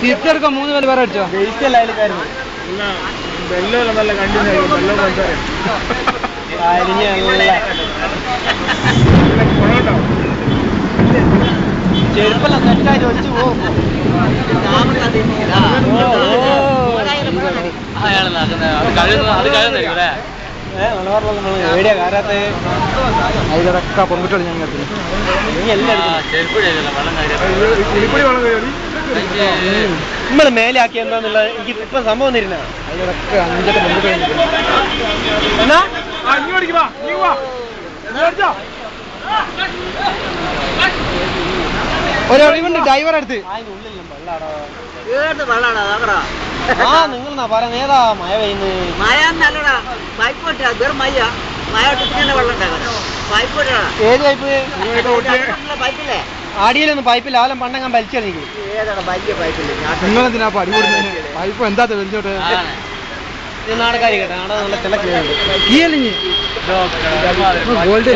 തിരിച്ചെടുക്കാം 3 പേര് വേറെ അടിച്ചോ നല്ല കണ്ടിന്യൂ ചെരുപ്പല്ല സെറ്റായിട്ട് ഒഴിച്ചു പോകും എവിടെയാ കാരാത്ത അതിലൊക്കെ പെൺകുട്ടികൾ ഞാൻ നമ്മള് മേലെ ആക്കി എന്താന്നുള്ള എനിക്ക് ഇപ്പൊ സംഭവം തരുന്ന അതിലൊക്കെ 5 പെൺകുട്ടികൾ എന്നാ ഒരൊഴിവുണ്ട് ഡ്രൈവർ അടുത്ത് ആ നിങ്ങൾ പറയാ ഏതാ മഴ പെയ്യുന്നത് മഴന്നല്ലടാ പൈപ്പ് വെറും മഴ മഴ വെള്ളം ഏത് പൈപ്പ് പൈപ്പില്ലേ ആടിയിലൊന്നും പൈപ്പില്ല ആലം പണ്ടങ്ങാൻ വലിച്ചെറിഞ്ഞു ഏതാണ് വലിയ പൈപ്പില്ലേ നിങ്ങളെന്തിനാ പടി കൊടുക്കുന്നത് പൈപ്പ് എന്താ വലിച്ചോട്ടെ നാടകാരി കേട്ടോ നാടക നല്ല തിളക്കുന്നുണ്ട് ഈ അല്ലെങ്കിൽ ഗോൾഡ്